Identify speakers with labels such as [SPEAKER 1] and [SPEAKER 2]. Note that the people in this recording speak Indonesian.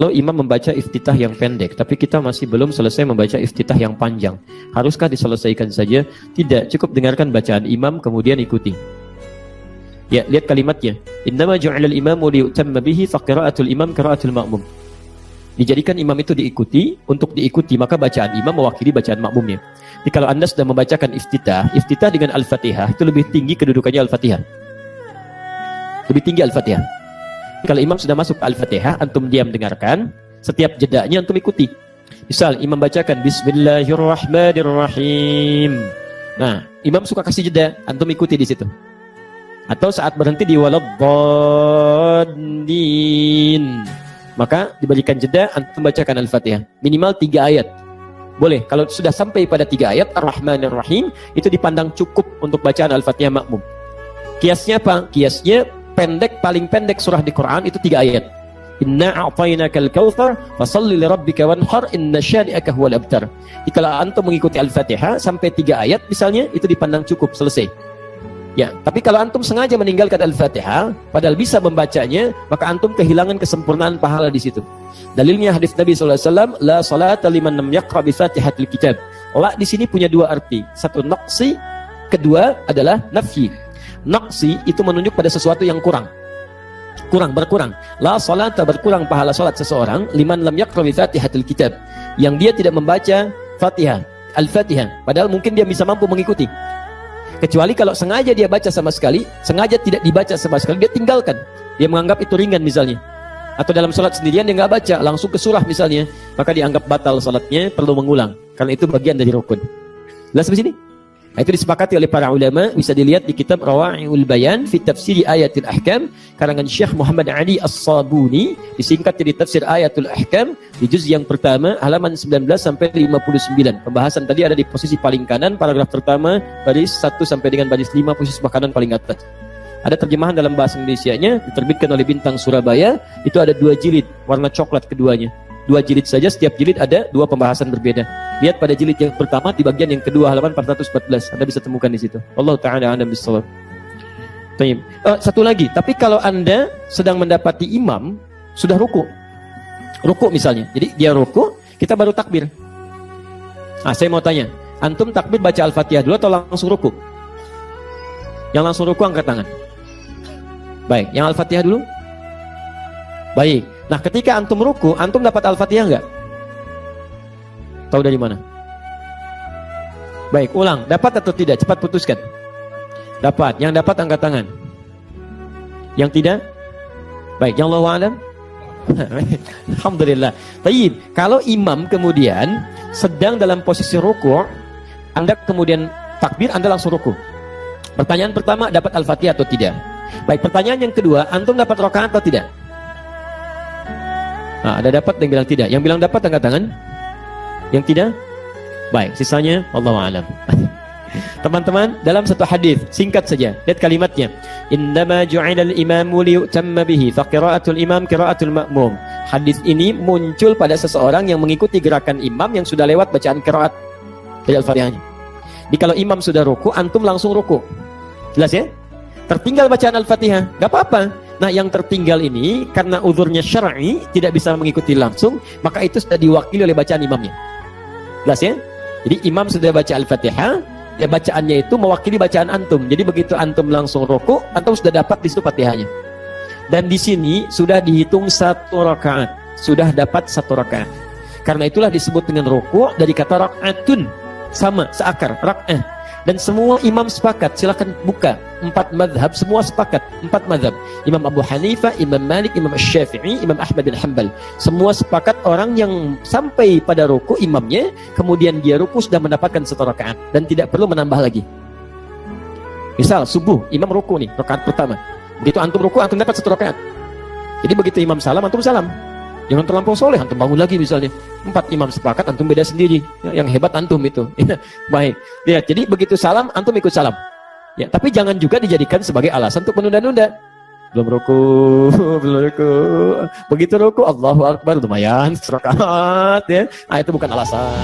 [SPEAKER 1] Kalau imam membaca iftitah yang pendek, tapi kita masih belum selesai membaca iftitah yang panjang, haruskah diselesaikan saja? Tidak, cukup dengarkan bacaan imam kemudian ikuti. Ya, lihat kalimatnya. Innama ju'ilal imamu liyutamma bihi fa qira'atul imam qira'atul ma'mum. Dijadikan imam itu diikuti, untuk diikuti maka bacaan imam mewakili bacaan makmumnya. Jadi kalau Anda sudah membacakan iftitah dengan Al-Fatihah itu lebih tinggi kedudukannya Al-Fatihah. Lebih tinggi Al-Fatihah. Kalau imam sudah masuk ke Al-Fatihah, antum diam dengarkan, setiap jedanya antum ikuti. Misal imam bacakan Bismillahirrahmanirrahim. Nah, imam suka kasih jeda, antum ikuti di situ. Atau saat berhenti di waladdallin, maka diberikan jeda, antum bacakan Al-Fatihah. Minimal 3 ayat. Boleh, kalau sudah sampai pada 3 ayat Ar-Rahmanir-Rahim, itu dipandang cukup untuk bacaan Al-Fatihah makmum. Kiasnya apa? Kiasnya pendek, paling pendek surah di Quran itu 3 ayat. Inna a'tainakal kautsar fashalli lirabbika wanhar inna syani'aka huwal abtar. Jika antum mengikuti Al-Fatihah sampai 3 ayat misalnya, itu dipandang cukup, selesai. Ya, tapi kalau antum sengaja meninggalkan Al-Fatihah padahal bisa membacanya, maka antum kehilangan kesempurnaan pahala di situ. Dalilnya hadis Nabi sallallahu alaihi wasallam, la salata liman lam yaqra bi Fatihatil Kitab. La di sini punya 2 arti. Satu naqsi, kedua adalah nafyi. Naqsi itu menunjuk pada sesuatu yang kurang. Berkurang. La salata, berkurang pahala salat seseorang liman lam yaqra bi Fatihatil Kitab, yang dia tidak membaca Fatihah, Al-Fatihah, padahal mungkin dia bisa mampu mengikuti. Kecuali kalau sengaja dia baca sama sekali, sengaja tidak dibaca sama sekali, dia tinggalkan. Dia menganggap itu ringan misalnya. Atau dalam salat sendirian dia nggak baca, langsung ke surah misalnya, maka dianggap batal salatnya, perlu mengulang. Karena itu bagian dari rukun. Jelas di sini? Nah, itu disepakati oleh para ulama, bisa dilihat di kitab Rawa'iul Bayan fi Tafsir Ayatul Ahkam karangan Syekh Muhammad Ali As-Sabuni, disingkat jadi Tafsir Ayatul Ahkam, di juz yang pertama halaman 19 sampai 59. Pembahasan tadi ada di posisi paling kanan, paragraf pertama baris 1 sampai dengan baris 5, posisi sebelah kanan paling atas. Ada terjemahan dalam bahasa Indonesianya, diterbitkan oleh Bintang Surabaya, itu ada 2 jilid, warna coklat keduanya. 2 jilid saja, setiap jilid ada 2 pembahasan berbeda. Lihat pada jilid yang pertama, di bagian yang kedua halaman 414, Anda bisa temukan di situ. Wallahu ta'ala a'lam bissawab. Satu lagi, tapi kalau Anda sedang mendapati imam sudah ruku misalnya, jadi dia ruku, kita baru takbir. Nah, saya mau tanya, antum takbir baca Al-Fatihah dulu atau langsung ruku? Yang langsung ruku angkat tangan. Baik, yang Al-Fatihah dulu? Baik. Nah, ketika antum ruku, antum dapat Al-Fatihah enggak? Tahu dari mana? Baik, ulang. Dapat atau tidak? Cepat putuskan. Dapat. Yang dapat angkat tangan. Yang tidak? Baik, yang Allahu a'lam. Alhamdulillah. Baik, kalau imam kemudian sedang dalam posisi ruku, Anda kemudian takbir, Anda langsung ruku. Pertanyaan pertama, dapat Al-Fatihah atau tidak? Baik, pertanyaan yang kedua, antum dapat rakaat atau tidak? Nah, ada dapat yang bilang tidak. Yang bilang dapat angkat tangan. Yang tidak? Baik, sisanya wallahu a'lam. Teman-teman, dalam satu hadis singkat saja, lihat kalimatnya. Innama ju'ilal imamu liyutamma bihi fa qira'atul imam qira'atul ma'mum. Hadis ini muncul pada seseorang yang mengikuti gerakan imam yang sudah lewat bacaan qiraat dari Al-Fatihahnya. Jadi kalau imam sudah ruku, antum langsung ruku. Jelas ya? Tertinggal bacaan Al-Fatihah, enggak apa-apa. Nah, yang tertinggal ini karena uzurnya syar'i tidak bisa mengikuti langsung, maka itu sudah diwakili oleh bacaan imamnya. Jelas ya? Jadi imam sudah baca Al-Fatihah, ya bacaannya itu mewakili bacaan antum. Jadi begitu antum langsung rukuk, antum sudah dapat di situ Fatihahnya. Dan di sini sudah dihitung 1 rakaat, sudah dapat 1 rakaat. Karena itulah disebut dengan rukuk dari kata rakaatun, sama seakar rak'ah. Dan semua imam sepakat, silakan buka 4 mazhab, semua sepakat 4 mazhab. Imam Abu Hanifah, Imam Malik, Imam Syafi'i, Imam Ahmad bin Hanbal. Semua sepakat orang yang sampai pada ruku imamnya, kemudian dia ruku sudah mendapatkan 1 rakaat dan tidak perlu menambah lagi. Misal subuh, imam ruku nih, rakaat pertama. Begitu antum ruku, antum dapat 1 rakaat. Jadi begitu imam salam, antum salam. Jangan terlampau soleh, antum bangun lagi misalnya. 4 imam sepakat, antum beda sendiri. Ya, yang hebat antum itu. Baik. Ya, jadi begitu salam, antum ikut salam. Ya, tapi jangan juga dijadikan sebagai alasan untuk menunda-nunda. Belum ruku. Begitu ruku, Allahu Akbar, lumayan, 1 rakaat ya. Nah, itu bukan alasan.